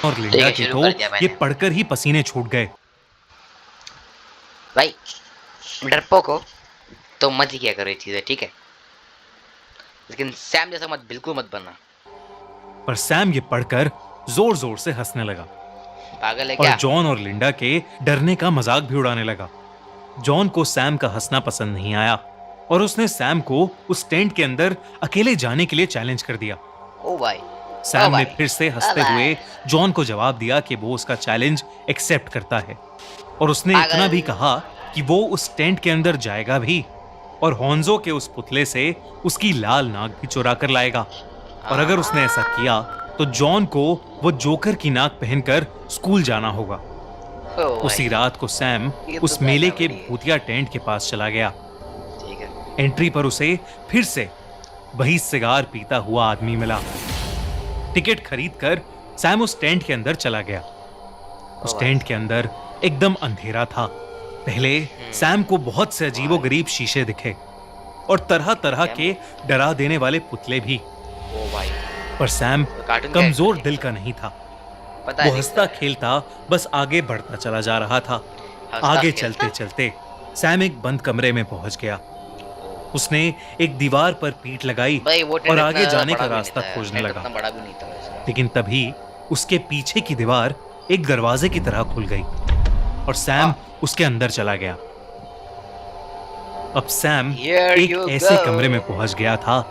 और ठीक लिंडा है, के शुरू तो कर दिया ये मैंने। पढ़कर ही पसीने छूट गए। भाई डरपोक हो तो मत ही किया करो ये चीजें, ठीक है? लेकिन सैम जैसा बिल्कुल मत बनना। पर सैम ये पढ़कर जोर जोर से हंसने लगा पागल है और क्या? जॉन और लिंडा के डरने का मजाक भी उड़ाने लगा। जॉन को सैम का हंसना पसंद नहीं आया और उसने सैम को उस टेंट के अंदर अकेले जाने के लिए चैलेंज कर दिया। ओ भाई, ओ सैम ने भाई, फिर से ओ हंसते भाई। हुए जॉन को जवाब दिया कि वो उसका चैलेंज एक्सेप्ट करता है और उसने इतना भी पागल। कहा कि वो उस टेंट के अंदर जाएगा भी और होंजो के उस पुतले से उसकी लाल नाक भी चुरा कर लाएगा। और अगर उसने ऐसा किया तो जॉन को वो जोकर की नाक पहनकर स्कूल जाना होगा। ओ भाई, उसी रात को सैम ये तो उस मेले के कॉमेडी है। भूतिया टेंट के पास चला गया। ठीक है। एंट्री पर उसे फिर से वही सिगार पीता हुआ आदमी मिला। टिकट खरीदकर सैम उस टेंट के अंदर चला गया। ओ उस भाई। टेंट के अंदर एकदम अंधेरा था। पहले सैम को बहुत से अजीबोगरीब शीशे दिखे और तरह तरह के डरा देने वाले पुतले भी। ओ भाई, पर सैम कार्टून कमजोर दिल का नहीं था। पता वो है हंसता खेलता बस आगे बढ़ता चला जा रहा था। आगे चलते चलते सैम एक बंद कमरे में पहुंच गया। उसने एक दीवार पर पीठ लगाई भाई वो और आगे जाने का रास्ता खोजने खोजने लगा। इतना बड़ा भी नहीं था वैसे। लेकिन तभी उसके पीछे की दीवार एक दरवाजे की तरह खुल गई और सैम उसके अंदर चला गया। अब सैम Here एक you ऐसे go. कमरे में पहुंच गया था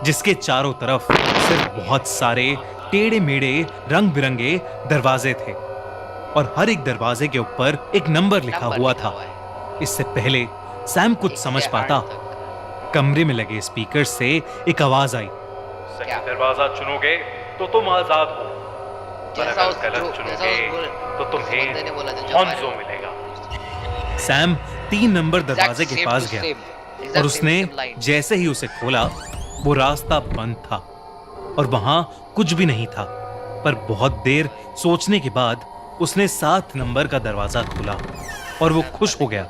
जिसके चारों तरफ सिर्फ बहुत सारे टेढ़े मेढ़े रंग बिरंगे दरवाजे थे और हर एक दरवाजे के ऊपर एक नंबर लिखा हुआ था। इससे पहले सैम कुछ समझ पाता, कमरे में लगे स्पीकर से एक आवाज आई, सही दरवाजा चुनोगे तो तुम आजाद हो, जैसा उस तो तुम्हें बंदे ने बोला था, होंजो मिलेगा। सैम 3 नंबर दरवाजे के पास गया और उसने जैसे ही उसे खोला वो रास्ता बंद था और वहां कुछ भी नहीं था। पर बहुत देर सोचने के बाद उसने 7 नंबर का दरवाजा खोला और वो खुश हो गया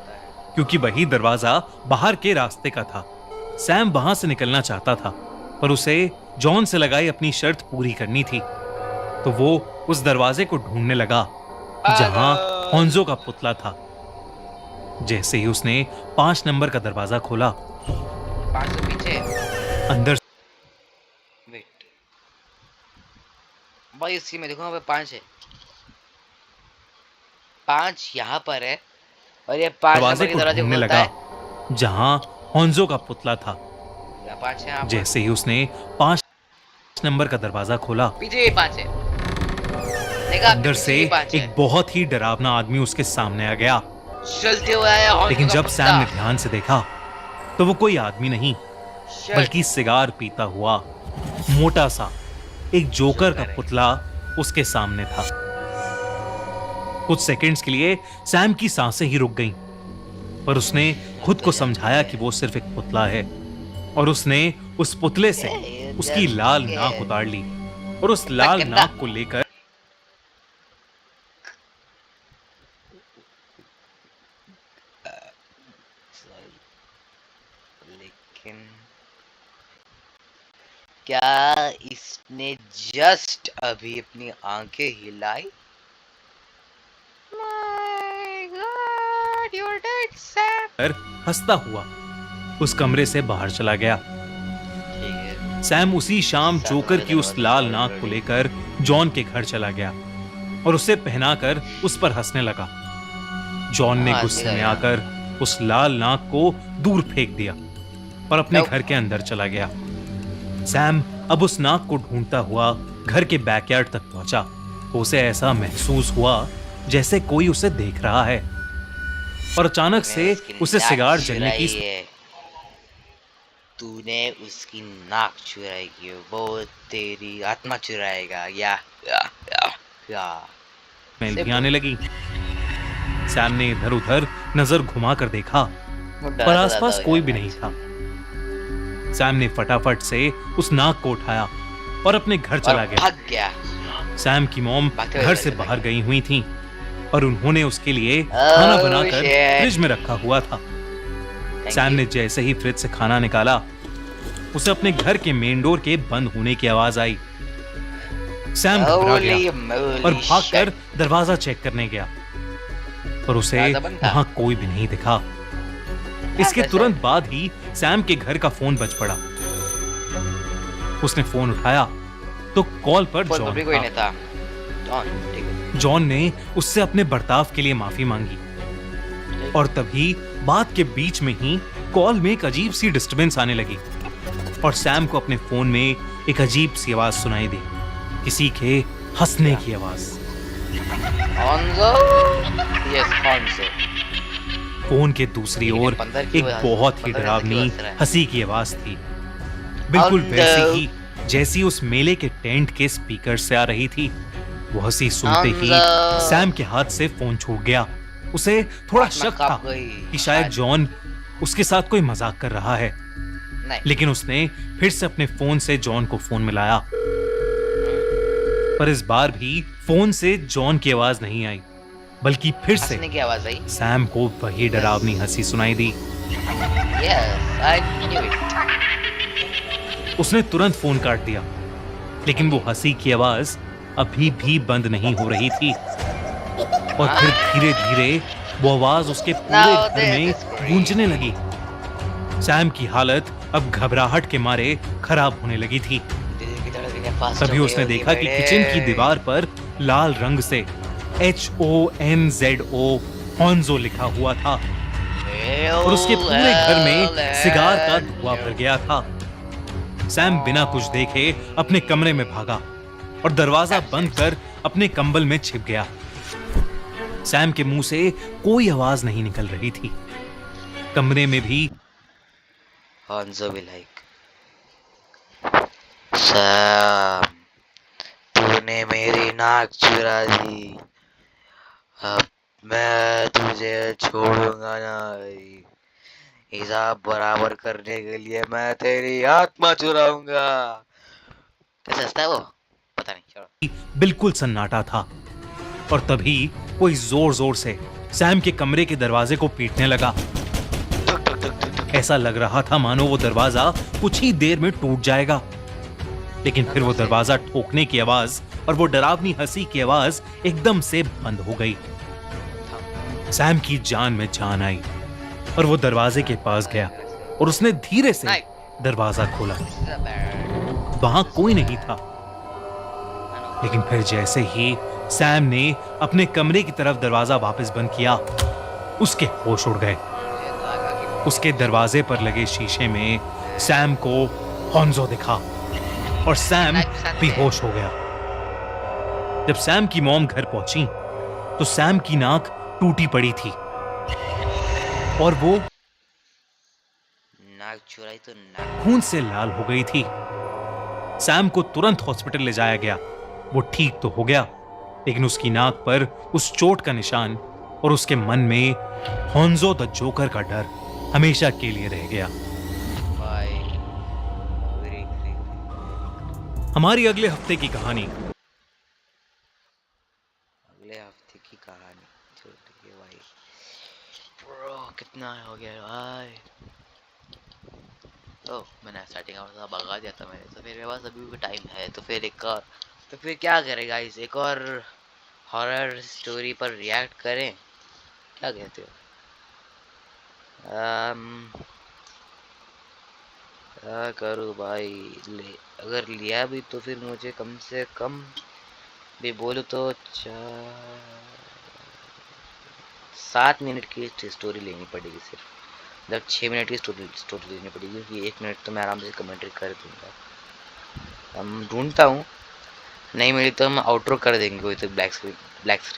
क्योंकि वही दरवाजा बाहर के रास्ते का था। सैम वहां से निकलना चाहता था पर उसे जॉन से लगाई अपनी शर्त पूरी करनी थी। तो वो उस दरवाजे को ढूंढने लगा जहां होंजो का पुतला था। जैसे ही उसने 5 नंबर का दरवाजा खोला, 5 से पीछे अंदर वेट भाई, इसी में देखो यहाँ पे 5 है। 5 यहाँ पर है और ये 5 दरवाजे नंबर के को दरवाजे ढूंढने खोलता लगा है। जहां होंजो का पुतला था। या 5 है यहाँ पर। जैसे ही उसने 5 नंबर का दरवाजा खोला, पीछे भी 5 है। देखा, अंदर पीछे से भी 5 है। एक बहुत ही डरावना आदमी उसके सामने आ गया। चलते हुए आया होंजो लेकिन का जब पुतला। सैम ने ध्यान से देखा तो वो कोई आदमी नहीं बल्कि सिगार पीता हुआ मोटा सा एक जोकर का पुतला उसके सामने था। कुछ सेकंड्स के लिए सैम की सांसें ही रुक गईं, पर उसने खुद को समझाया कि वो सिर्फ एक पुतला है और उसने उस पुतले से उसकी लाल नाक उतार ली और उस लाल नाक को लेकर लेकिन क्या इसने जस्ट अभी अपनी आंखें हिलाई? My God, you're dead, Sam. हंसता हुआ उस कमरे से बाहर चला गया। ठीक है। सैम उसी शाम जोकर की उस लाल नाक को लेकर जॉन के घर चला गया और उसे पहनाकर उस पर हंसने लगा। जॉन ने गुस्से में आकर उस लाल नाक को दूर फेंक दिया और अपने घर के अंदर चला गया। सैम अब उस नाक को ढूंढता हुआ घर के बैकयार्ड तक पहुंचा। उसे ऐसा महसूस हुआ जैसे कोई उसे देख रहा है और अचानक से उसे सिगार जलने की तूने उसकी नाक चुराई की, वो तेरी आत्मा चुराएगा या स्मेल भी आने लगी। सैम ने इधर उधर नजर घुमाकर देखा पर आसपास कोई भी नहीं था। सैम ने फटाफट से उस नाक को उठाया और अपने घर चला गया। सैम की मॉम घर से बाहर गई हुई थी और उन्होंने उसके लिए खाना बनाकर फ्रिज में रखा हुआ था। सैम ने जैसे ही फ्रिज से खाना निकाला, उसे अपने घर के मेन डोर के बंद होने की आवाज आई। सैम घबरा गया Holy और moly भागकर shit. दरवाजा चेक करने गया, पर उसे दरवाजा बंद था। वहां कोई भी नहीं दिखा। इसके वैसे- तुरंत बाद ही सैम के घर का फोन बज पड़ा। उसने फोन उठाया तो कॉल पर फोन पर जॉन भी कोई था। नहीं था। जॉन, ठीक है। जॉन ने उससे अपने बर्ताव के लिए माफी मांगी और तभी बात के बीच में ही कॉल में एक अजीब सी डिस्टरबेंस आने लगी और सैम को अपने फोन में एक अजीब सी आवाज सुनाई दी, किसी के हंसने की आवाज। Hanzo? Yes, Hanzo. फोन के दूसरी लेकिन ओर बंदर की एक आवाज- बहुत ही बंदर डरावनी कैसे हंस रहा है? हंसी की आवाज थी, बिल्कुल Hanzo. वैसी ही जैसी उस मेले के टेंट के स्पीकर से आ रही थी। वो हंसी सुनते ही Hanzo. सैम के हाथ से फोन छूट गया। उसे थोड़ा आत्मा शक कांप था गई। कि शायद जॉन उसके साथ कोई मजाक कर रहा है, नहीं। लेकिन उसने फिर से अपने फोन से जॉन को फोन मिलाया, पर इस बार भी फोन से जॉन की आवाज नहीं आई, बल्कि फिर से हंसने की आवाज आई। सैम को वही डरावनी हंसी सुनाई दी। Yes, I knew it. उसने तुरंत फोन काट दिया, लेकिन वो हंसी की आवाज अभी भी बंद नहीं हो रही थी और फिर धीरे धीरे वो आवाज उसके पूरे Now घर में this is great. गूंजने लगी। सैम की हालत अब घबराहट के मारे खराब होने लगी थी। दिल की धड़कनें fast तभी हो उसने गई देखा कि होगी किचन की बड़े। दीवार पर लाल रंग से HONZO हॉन्जो लिखा हुआ था और उसके पूरे घर में सिगार का धुआं भर गया था। सैम बिना कुछ देखे अपने कमरे में भागा और दरवाजा बंद कर अपने कंबल में छिप गया। सैम के मुंह से कोई आवाज नहीं निकल रही थी। कमरे में भी Hanzo be like, सैम, तूने मेरी नाक चुरा दी। अब मैं तुझे छोड़ूंगा नहीं। हिसाब बराबर करने के लिए मैं तेरी आत्मा चुराऊंगा। कैसे हंसता है वो? पता नहीं, छोड़ो। बिल्कुल सन्नाटा था और तभी कोई जोर जोर से सैम के कमरे के दरवाजे को पीटने लगा। ऐसा लग रहा था मानो वो दरवाजा कुछ ही देर में टूट जाएगा, लेकिन फिर वो दरवाजा ठोकने की आवाज और वो डरावनी हंसी की आवाज एकदम से बंद हो गई। सैम की जान में जान आई और वो दरवाजे के पास गया और उसने धीरे से दरवाजा खोला। वहां कोई नहीं था, लेकिन फिर जैसे ही सैम ने अपने कमरे की तरफ दरवाजा वापस बंद किया, उसके होश उड़ गए। उसके दरवाजे पर लगे शीशे में सैम को हॉन्जो दिखा और सैम बेहोश हो गया। जब सैम की मॉम घर पहुंची तो सैम की नाक टूटी पड़ी थी और वो नाक चुराई तो नाक। खून से लाल हो गई थी। सैम को तुरंत हॉस्पिटल ले जाया गया। वो ठीक तो हो गया, लेकिन उसकी नाक पर उस चोट का निशान और उसके मन में हॉन्जो द जोकर का डर हमेशा के लिए रह गया। भाई, हमारी अगले हफ्ते की कहानी। अगले हफ्ते की कहानी छोटी है भाई। ब्रो, कितना हो गया भाई? ओह, मैंने स्टार्टिंग में भगा दिया था मैंने, तो फिर मेरे पास अभी भी टाइम है, तो फिर एक और, तो फिर क्या करें गाइस, एक और हॉरर स्टोरी पर रिएक्ट करें, क्या कहते हो? क्या करूँ भाई? अगर लिया भी तो फिर मुझे कम से कम भी बोलो तो 7 मिनट की स्टोरी लेनी पड़ेगी सिर्फ, मतलब 6 मिनट की स्टोरी लेनी पड़ेगी, क्योंकि 1 मिनट तो मैं आराम से कमेंट्री कर दूंगा। हम ढूंढता हूँ, नहीं मिली तो हम आउटरो कर देंगे, कोई तो ब्लैक स्क्रीन